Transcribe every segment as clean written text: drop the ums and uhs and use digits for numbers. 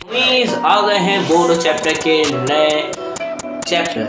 Means आ गए हैं board chapter के नए चैप्टर।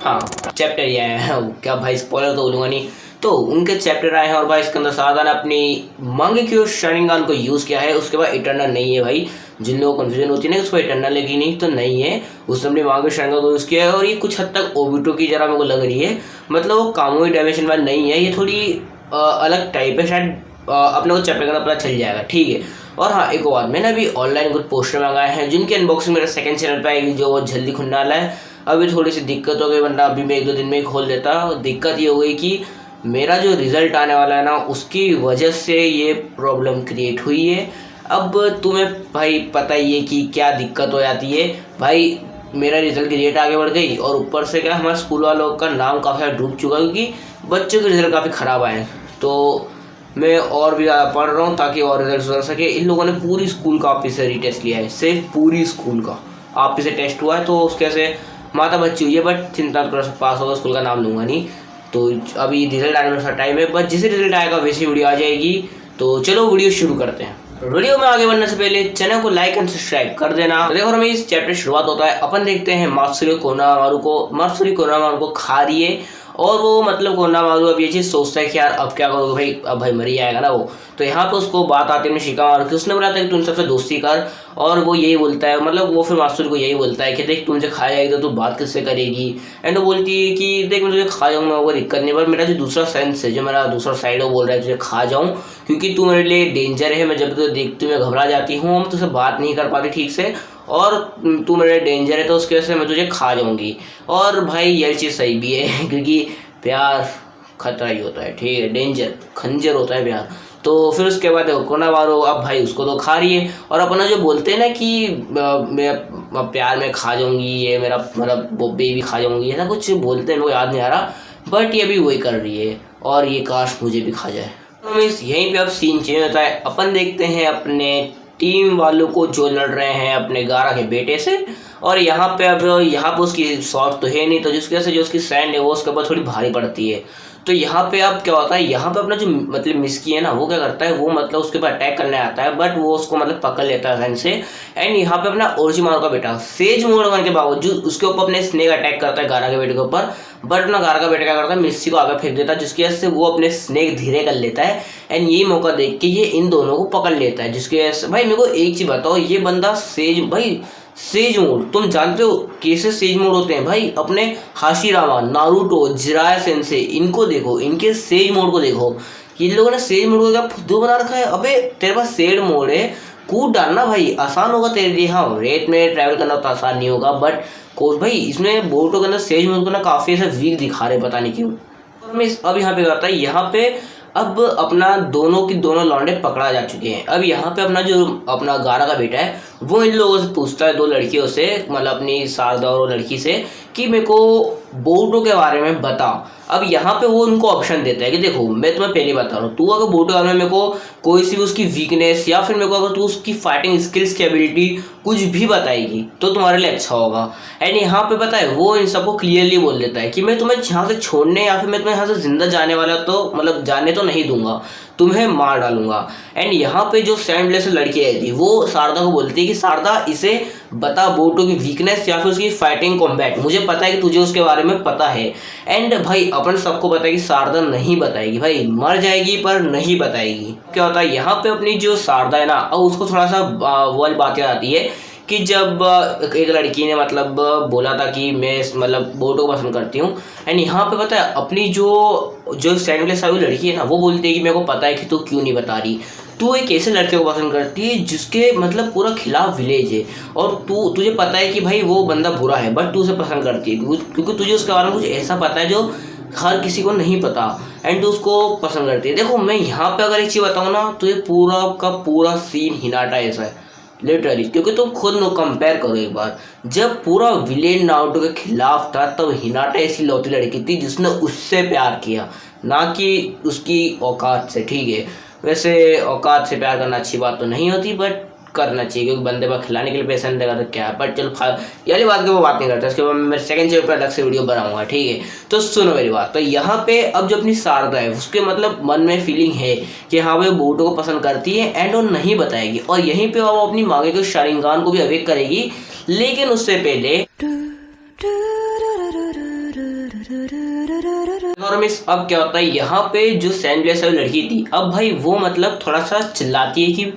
हाँ, चैप्टर ये आए हैं। क्या भाई स्पॉइलर तो बोलूँगा नहीं। तो उनके चैप्टर आए हैं और भाई इसके अंदर साधा ने अपनी मांगेक्यो शारिंगान को यूज़ किया है। उसके बाद इटर्नल नहीं है भाई। जिन लोगों को कन्फ्यूजन होती है ना उसको इटर्नल लेगी नहीं तो नहीं है, उसने अपनी मांगेक्यो शारिंगान को यूज़ किया है। और ये कुछ हद तक ओबिटो की जरा मेरे को लग रही है, मतलब वो कामुई डायमेंशन वाली नहीं है, ये थोड़ी अलग टाइप है। शायद अपने को चैप्टर का पता चल जाएगा, ठीक है। और हाँ, एक और मैंने अभी ऑनलाइन कुछ पोस्टर मंगाए हैं जिनकी अनबॉक्सिंग मेरे सेकंड चैनल पे आएगी, जो बहुत जल्दी खुलने वाला है। अभी थोड़ी सी दिक्कत हो गई, वरना अभी मैं 1-2 दिन में ही खोल देता। दिक्कत ये हो गई कि मेरा जो रिज़ल्ट आने वाला है ना, उसकी वजह से ये प्रॉब्लम क्रिएट हुई है। अब तुम्हें भाई पता ही है कि क्या दिक्कत हो जाती है भाई। मेरा रिजल्ट की डेट आगे बढ़ गई और ऊपर से क्या हमारे स्कूल वालों का नाम काफ़ी ज़्यादा डूब चुका है, क्योंकि बच्चों के रिजल्ट काफ़ी ख़राब आए हैं। तो मैं और भी ज़्यादा पढ़ रहा हूँ ताकि और रिजल्ट सुधर सके। इन लोगों ने पूरी स्कूल का ऑफिस से रीटेस्ट लिया है, सिर्फ पूरी स्कूल का ऑफिस से टेस्ट हुआ है। तो उसके से माता बच्ची हुई है, बट चिंता करो, पास होगा। स्कूल का नाम लूँगा नहीं। तो अभी रिजल्ट आने में थोड़ा टाइम है, बट जिसे रिजल्ट आएगा वैसी वीडियो आ जाएगी। तो चलो वीडियो शुरू करते हैं। वीडियो में आगे बढ़ने से पहले चैनल को लाइक एंड सब्सक्राइब कर देना। तो देखो, हमें इस चैप्टर शुरुआत होता है, अपन देखते हैं मात्सुरी कोनोहामारू को खा रही है। और वो मतलब कोनोहामारू अब ये चीज़ सोचता है कि यार अब क्या करोगे भाई, अब भाई मर ही जाएगा ना वो। तो यहाँ पे उसको बात आती है शिकामारू की। उसने बोला था कि तू इन सबसे दोस्ती कर, और वो यही बोलता है, मतलब वो फिर मात्सुरी को यही बोलता है कि देख तू मुझे खा जाएगी तो तू बात किससे करेगी। एंड वो बोलती है कि देख मैं तुझे खा जाऊँगा, वो दिक्कत नहीं, पर मेरा जो दूसरा सेंस है, जो मेरा दूसरा साइड है, वो बोल रहा है तुझे खा जाऊँ, क्योंकि तू मेरे लिए डेंजर है। मैं जब तुझे देखती हूँ मैं घबरा जाती हूँ, मैं तुझसे बात नहीं कर पाती ठीक से, और तू मेरे डेंजर है, तो उसकी वजह से मैं तुझे खा जाऊँगी। और भाई यह चीज़ सही भी है, क्योंकि प्यार खतरा ही होता है, ठीक है, डेंजर खंजर होता है प्यार। तो फिर उसके बाद देखो कोनोहामारू अब भाई उसको तो खा रही है, और अपना जो बोलते हैं ना कि मैं प्यार में खा जाऊंगी, ये मेरा मतलब वो बेबी खा जाऊंगी, ऐसा कुछ बोलते हैं, वो याद नहीं आ रहा, बट ये भी वही कर रही है। और ये काश मुझे भी खा जाए। तो मीन्स यहीं पे अब सीन चेंज होता है। अपन देखते हैं अपने टीम वालों को जो लड़ रहे हैं अपने गारा के बेटे से। और यहाँ पे उसकी शॉट तो है नहीं, तो जिसकी वजह से जो उसकी सैंड है वो उसके ऊपर थोड़ी भारी पड़ती है। तो यहाँ पे अब क्या होता है, यहाँ पे अपना जो मतलब मिस्की है ना, वो क्या करता है, वो मतलब उसके ऊपर अटैक करने आता है, बट वो उसको मतलब पकड़ लेता है से। एंड यहाँ पे अपना ओरोचिमारू का बेटा सेज मोड होने के बावजूद उसके ऊपर अपने स्नेक अटैक करता है गारा के बेटे के ऊपर, बट अपना गारा का बेटा क्या करता है, मिस्सी को आगे फेंक देता है, जिसकी वजह से वो अपने स्नेक धीरे कर लेता है। एंड ये मौका देख के ये इन दोनों को पकड़ लेता है, जिसकी वजह से भाई मेरे को एक चीज़ बताओ, ये बंदा सेज मोड तुम जानते हो कैसे सेज मोड होते हैं भाई? अपने हाशिरामा, नारुतो, जिराया सेंसे, इनको देखो, इनके सेज मोड को देखो। ये लोगों ने सेज मोड को क्या फुद्दू बना रखा है। अबे तेरे पास सेज मोड है, कूद डालना भाई, आसान होगा तेरे लिए। हाँ, रेत में ट्रैवल करना तो आसान नहीं होगा, बट कोच भाई इसमें बोटो के अंदर सेज मोड को ना काफ़ी ऐसा वीक दिखा रहे, पता नहीं क्यों। अब यहाँ पे करता है, यहाँ पे अब अपना दोनों की दोनों लौंडे पकड़ा जा चुके हैं। अब यहाँ पे अपना गारा का बेटा है, वो इन लोगों से पूछता है, 2 लड़कियों से, मतलब अपनी शारदा और लड़की से, कि मेरे को बोरुटो के बारे में बता। अब यहाँ पे वो उनको ऑप्शन देता है कि देखो मैं तुम्हें पहले बता रहा हूँ, तू अगर बोरुटो के बारे में मेरे को कोई सी भी उसकी वीकनेस, या फिर मेरे को अगर तू उसकी फाइटिंग स्किल्स की एबिलिटी कुछ भी बताएगी तो तुम्हारे लिए अच्छा होगा। एंड यहाँ पे पता है वो इन सबको क्लियरली बोल देता है कि मैं तुम्हें यहाँ से छोड़ने या फिर मैं तुम्हें यहाँ से जिंदा जाने वाला तो मतलब जाने तो नहीं दूंगा, तुम्हें मार डालूंगा। एंड यहाँ पे जो सैंडलेस लड़की आई थी वो शारदा को बोलती है कि शारदा इसे बता बोरुटो की वीकनेस या फिर उसकी फाइटिंग कॉम्बैट, मुझे पता है कि तुझे उसके बारे में पता है। एंड भाई अपन सबको पता है कि शारदा नहीं बताएगी भाई, मर जाएगी पर नहीं बताएगी। क्या होता है यहाँ पे अपनी जो शारदा है ना, अब उसको थोड़ा सा वो वाली बात याद आती है कि जब एक लड़की ने मतलब बोला था कि मैं मतलब बोरुटो को पसंद करती हूँ। एंड यहाँ पे पता है अपनी जो सैंडलेस वाली लड़की है ना, वो बोलती है कि मेरे को पता है कि तू क्यों नहीं बता रही, तू एक ऐसे लड़के को पसंद करती है जिसके मतलब पूरा खिलाफ विलेज है, और तुझे पता है कि भाई वो बंदा बुरा है, बट तू उसे पसंद करती है क्योंकि तुझे उसके बारे में कुछ ऐसा पता है जो हर किसी को नहीं पता, एंड तू उसको पसंद करती है। देखो मैं यहाँ पे अगर एक चीज़ बताऊँ ना, तो ये पूरा का पूरा सीन हिनाटा ऐसा है लिटरली, क्योंकि तुम खुद नो कंपेयर करो एक बार, जब पूरा विलेन नारुतो के खिलाफ था तब हिनाटा ऐसी लौती लड़की थी जिसने उससे प्यार किया, ना कि उसकी औकात से। ठीक है, वैसे औकात से प्यार करना अच्छी बात तो नहीं होती, बट करना चाहिए, क्योंकि बंदे पर खिलाने के लिए पैसा नहीं देगा तो क्या। पर चलो ये वाली बात की वो बात नहीं करता, इसके बाद मैं मेरे सेकंड चैप्टर पर अलग से वीडियो बनाऊंगा, ठीक है। तो सुनो मेरी बात। तो यहाँ पे अब जो अपनी शारदा है उसके मतलब मन में फीलिंग है कि हाँ भाई बोरुतो को पसंद करती है एंड वो नहीं बताएगी, और यहीं पे वो अपनी मांगे के शारिंगान को भी अवेक करेगी। लेकिन उससे पहले और मिस अब क्या होता है, यहाँ पे जो सैंडलेस वाली लड़की थी, अब भाई वो मतलब थोड़ा सा चिल्लाती है कि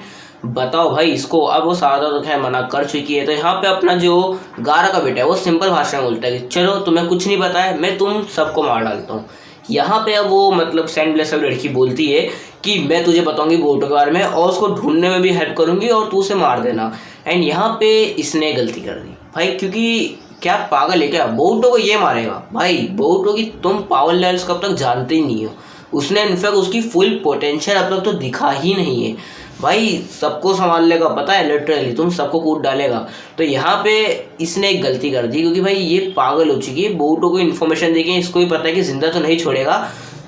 बताओ भाई इसको। अब वो शारदा तो खैर मना कर चुकी है। तो यहाँ पे अपना जो गारा का बेटा है वो सिंपल भाषा में बोलता है कि चलो तुम्हें कुछ नहीं पता है, मैं तुम सबको मार डालता हूँ। यहाँ पे अब वो मतलब सैंडलेस वाली लड़की बोलती है कि मैं तुझे बताऊंगी बोरुतो के बारे में और उसको ढूंढने में भी हेल्प करूंगी और तू उसे मार देना। एंड यहाँ पे इसने गलती कर दी भाई, क्योंकि क्या पागल है क्या, बोरुतो को ये मारेगा भाई। बोरुतो की तुम पावर लेवल्स कब तक जानते ही नहीं हो। उसने इनफैक्ट उसकी फुल पोटेंशियल अब तक तो दिखा ही नहीं है भाई। सबको संभाल लेगा पता है, लिटरली तुम सबको कूद डालेगा। तो यहाँ पे इसने एक गलती कर दी, क्योंकि भाई ये पागल हो चुकी है। बोरुतो को इन्फॉर्मेशन देके इसको भी पता है कि जिंदा तो नहीं छोड़ेगा,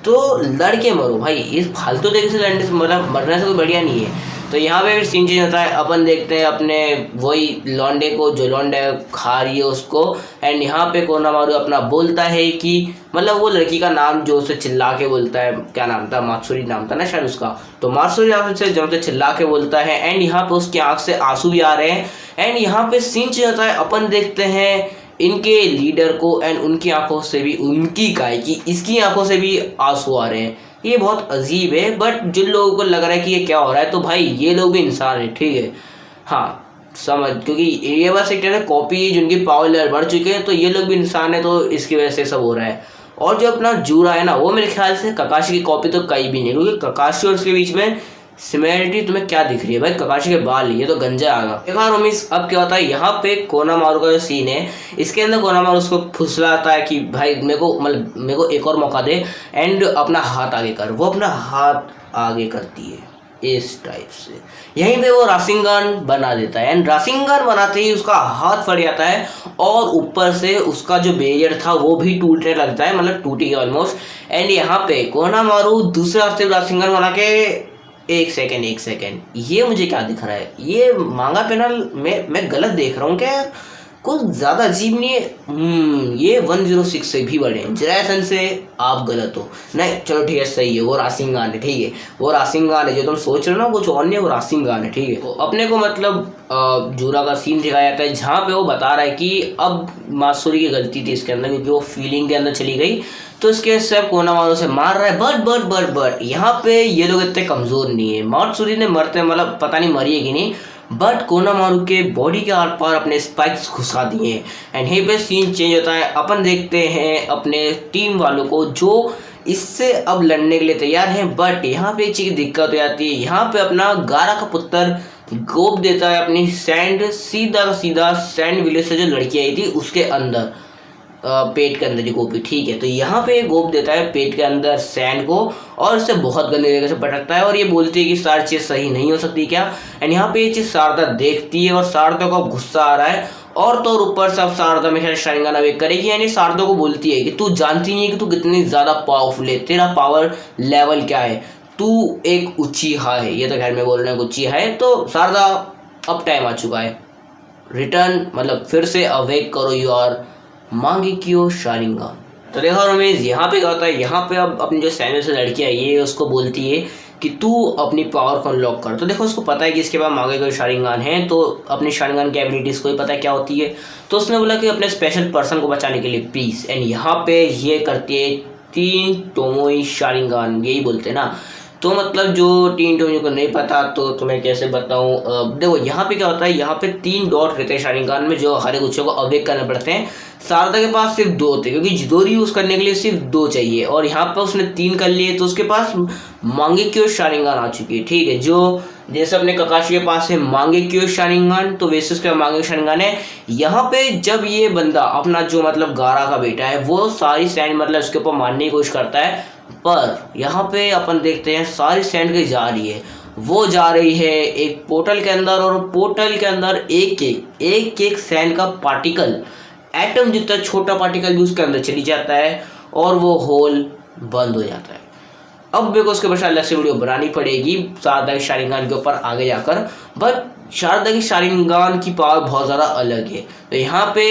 तो लड़के मरो भाई। इस फालतू तरीके से लड़ने से मरने से कोई बढ़िया नहीं है। तो यहाँ पे फिर सीन चेंज होता है। अपन देखते हैं अपने वही लौंडे को, जो लौंडे खा रही है उसको। एंड यहाँ पे कोनामारू अपना बोलता है कि मतलब वो लड़की का नाम जो उसे चिल्ला के बोलता है, क्या नाम था, मात्सुरी नाम था ना शायद उसका। तो मात्सुरी नाम से जब से चिल्ला के बोलता है एंड यहाँ पे उसकी आंख से आंसू भी आ रहे हैं। एंड यहाँ पे सीन चेंज होता है। अपन देखते हैं इनके लीडर को एंड उनकी आंखों से भी, उनकी काय की इसकी आंखों से भी आंसू आ रहे हैं। ये बहुत अजीब है, बट जिन लोगों को लग रहा है कि ये क्या हो रहा है, तो भाई ये लोग भी इंसान है, ठीक है। हाँ समझ, क्योंकि ये बस एक तरह कॉपी है जिनकी पावर लेवल बढ़ चुके हैं, तो ये लोग भी इंसान है, तो इसकी वजह से सब हो रहा है। और जो अपना जूरा है ना, वो मेरे ख्याल से ककाशी की कॉपी तो कहीं भी नहीं, क्योंकि ककाशी और उसके बीच में सिमिलरिटी तुम्हें क्या दिख रही है भाई, ककाशी के बाल, ये तो गंजा आ गया। एक बार उम्मीद अब क्या होता है, यहाँ पे कोनामारू का जो सीन है, इसके अंदर कोनामारू उसको फुसलाता है कि भाई मेरे को एक और मौका दे एंड अपना हाथ आगे कर। वो अपना हाथ आगे करती है इस टाइप से, यहीं पे वो राशिंगन बना देता है। एंड राशिंगन बनाते ही उसका हाथ फट जाता है और ऊपर से उसका जो बेरियर था वो भी टूटने लगता है, मतलब टूटी गया ऑलमोस्ट। एंड यहाँ पे कोनामारू दूसरे हाथ से राशिंगन बना के एक सेकेंड, ये मुझे क्या दिख रहा है, ये मांगा पैनल में मैं गलत देख रहा हूँ क्या? कुछ ज़्यादा अजीब नहीं है। ये 106 से भी बड़े हैं, जरासन से आप गलत हो। नहीं चलो ठीक है, सही है, वो राशिंगन है, ठीक है, वो राशिंगन है। जो तुम सोच रहे हो ना कुछ और नहीं है, वो राशिंगन है, ठीक है। तो अपने को मतलब जूरा का सीन दिखाया जाता है, जहाँ पे वो बता रहा है कि अब मात्सुरी की गलती थी इसके अंदर, क्योंकि वो फीलिंग के अंदर चली गई, तो इसके सब कोनामारू से मार रहा है। बट यहाँ पे ये लोग इतने कमज़ोर नहीं है। मात्सुरी ने मरते मतलब पता नहीं मरी है कि नहीं, बट कोनामारू के बॉडी के आर पार अपने स्पाइक्स घुसा दिए। एंड यहीं पे सीन चेंज होता है। अपन देखते हैं अपने टीम वालों को जो इससे अब लड़ने के लिए तैयार हैं, बट यहाँ पे एक चीज़ की दिक्कत हो जाती है। यहाँ पे अपना गारा का पुत्र गोप देता है अपनी सैंड सीधा का सीधा सैंड विलेज से जो लड़की आई थी उसके अंदर, पेट के अंदर ही गोपी, ठीक है। तो यहाँ पे गोप देता है पेट के अंदर सैंड को और उससे बहुत गंदे तरीके से पटकता है और ये बोलती है कि सारी चीज़ सही नहीं हो सकती क्या। एंड यहाँ पे ये चीज़ शारदा देखती है और शारदा को गुस्सा आ रहा है, और तो ऊपर से अब शारदा में खैर शारिंगान अवेक करेगी। यानी शारदा को बोलती है कि तू जानती नहीं है कि तू कितनी ज़्यादा पावरफुल है, तेरा पावर लेवल क्या है, तू एक उचीहा है। ये तो खैर मैं बोल रहा हूँ उचीहा है। तो शारदा अब टाइम आ चुका है, रिटर्न मतलब फिर से अवेक करो योर मांगेक्यो शारिंगान। तो देखो रमेश, यहाँ पे क्या होता है, यहाँ पे अब अपनी जो सैन्य से लड़की है ये उसको बोलती है कि तू अपनी पावर को अनलॉक कर। तो देखो उसको पता है कि इसके बाद मांगेक्यो शारिंगान है, तो अपनी शारिंगान की एबिलिटीज़ को ही पता है क्या होती है। तो उसने बोला कि अपने स्पेशल पर्सन को बचाने के लिए प्लीज़। एंड यहाँ पे ये करती है 3 टोमोई शारिंगान, यही बोलते हैं ना। तो मतलब जो 3 टोमोई को नहीं पता तो तुम्हें कैसे बताऊँ। देखो यहाँ पे क्या होता है, यहाँ पे 3 डॉट रहते हैं शारिंगान में, जो हर एक गुच्छे को अवेक करने पड़ते हैं। शारदा के पास सिर्फ 2 थे, क्योंकि जिदोरी यूज़ करने के लिए सिर्फ 2 चाहिए, और यहाँ पे उसने 3 कर लिए, तो उसके पास मांगेक्यो शारिंगान आ चुकी है, ठीक है। जो जैसे अपने ककाशी के पास है मांगेक्यो शारिंगान, तो वैसे उसके मांगेक्यो शारिंगान है। यहाँ पे जब ये बंदा अपना जो मतलब गारा का बेटा है वो सारी सैंड मतलब उसके ऊपर मारने की कोशिश करता है, पर यहाँ पे अपन देखते हैं सारी सैंड कहीं जा रही है। वो जा रही है एक पोर्टल के अंदर, और पोर्टल के अंदर एक सैंड का पार्टिकल, एटम जितना छोटा पार्टिकल भी उसके अंदर चली जाता है और वो होल बंद हो जाता है। अब मेरे को उसके बाद अलग से वीडियो बनानी पड़ेगी शारदा शारिंगान के ऊपर आगे जाकर, बट शारदा की शारिंगान की पावर बहुत ज़्यादा अलग है। तो यहाँ पे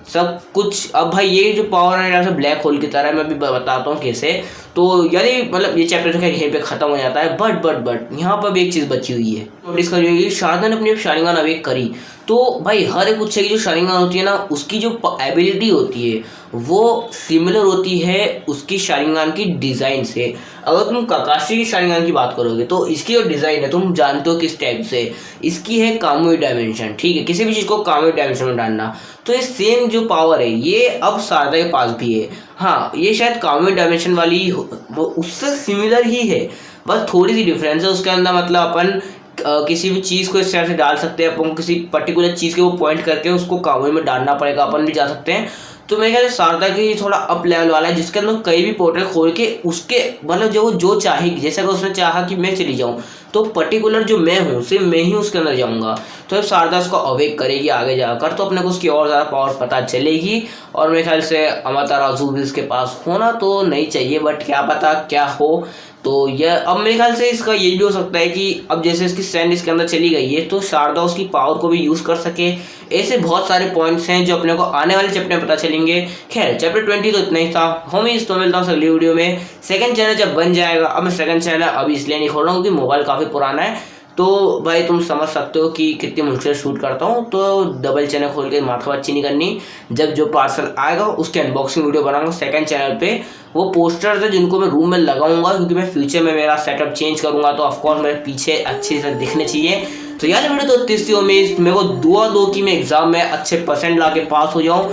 सब कुछ, अब भाई ये जो पावर है यहाँ ब्लैक होल की तरह है, मैं भी बताता हूँ कैसे। तो यानी मतलब ये चैप्टर तो खैर यहीं पे खत्म हो जाता है, बट यहाँ पर भी एक चीज़ बची हुई है। नोटिस करी होगी, शारदा ने अपनी शारिंगान अवेक करी तो भाई हर एक बच्चे की जो शारिंगान होती है ना, उसकी जो एबिलिटी होती है वो सिमिलर होती है उसकी शारिंगान की डिज़ाइन से। अगर तुम काकाशी की शारिंगान की बात करोगे तो इसकी जो डिज़ाइन है तुम जानते हो किस टाइप से, इसकी है कामुई डायमेंशन, ठीक है, किसी भी चीज़ को कामुई डायमेंशन में डालना। तो ये सेम जो पावर है ये अब शारदा के पास भी है। हाँ, ये शायद कामुई डायमेंशन वाली वो उससे सिमिलर ही है, बस थोड़ी सी डिफरेंस है उसके अंदर। मतलब अपन किसी भी चीज़ को इस तरह से डाल सकते हैं, अपन किसी पर्टिकुलर चीज़ के वो पॉइंट करके उसको कामुई में डालना पड़ेगा, अपन भी जा सकते हैं। तो मेरे ख्याल से शारदा की थोड़ा अप लेवल वाला है, जिसके अंदर कहीं भी पोर्टल खोल के उसके मतलब जो चाहेगी, जैसे अगर उसने चाहा कि मैं चली जाऊँ तो पर्टिकुलर जो मैं हूँ सिर्फ मैं ही उसके अंदर जाऊँगा। तो जब शारदा उसको अवेक करेगी आगे जाकर तो अपने को उसकी और ज़्यादा पावर पता चलेगी। और मेरे ख्याल से अमातेरासु भी इसके पास होना तो नहीं चाहिए, बट क्या पता क्या हो। तो यह अब मेरे ख्याल से इसका ये भी हो सकता है कि अब जैसे इसकी सैंड इसके अंदर चली गई है तो शारदा उसकी पावर को भी यूज़ कर सके। ऐसे बहुत सारे पॉइंट्स हैं जो अपने को आने वाले चैप्टर में पता चलेंगे। खैर चैप्टर 20 तो इतना ही था। होमीज तो मिलता हूँ अगली वीडियो में। सेकंड चैनल जब बन जाएगा, अब मैं सेकंड चैनल अभी इसलिए नहीं खोल रहा हूँ क्योंकि मोबाइल काफ़ी पुराना है, तो भाई तुम समझ सकते हो कि कितनी मुश्किल शूट करता हूँ। तो डबल चैनल खोल के माथापच्ची नहीं करनी। जब जो पार्सल आएगा उसके अनबॉक्सिंग वीडियो बनाऊंगा सेकंड चैनल पे। वो पोस्टर्स है जिनको मैं रूम में लगाऊंगा क्योंकि मैं फ्यूचर में मेरा सेटअप चेंज करूंगा, तो ऑफकोर्स मेरे पीछे अच्छे से दिखने चाहिए। तो यार वीडियो तो तीसरी उम्मीद, मेरे को दुआ दो कि मैं एग्जाम में अच्छे परसेंट ला के पास हो जाऊँ।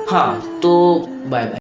हाँ तो बाय बाय।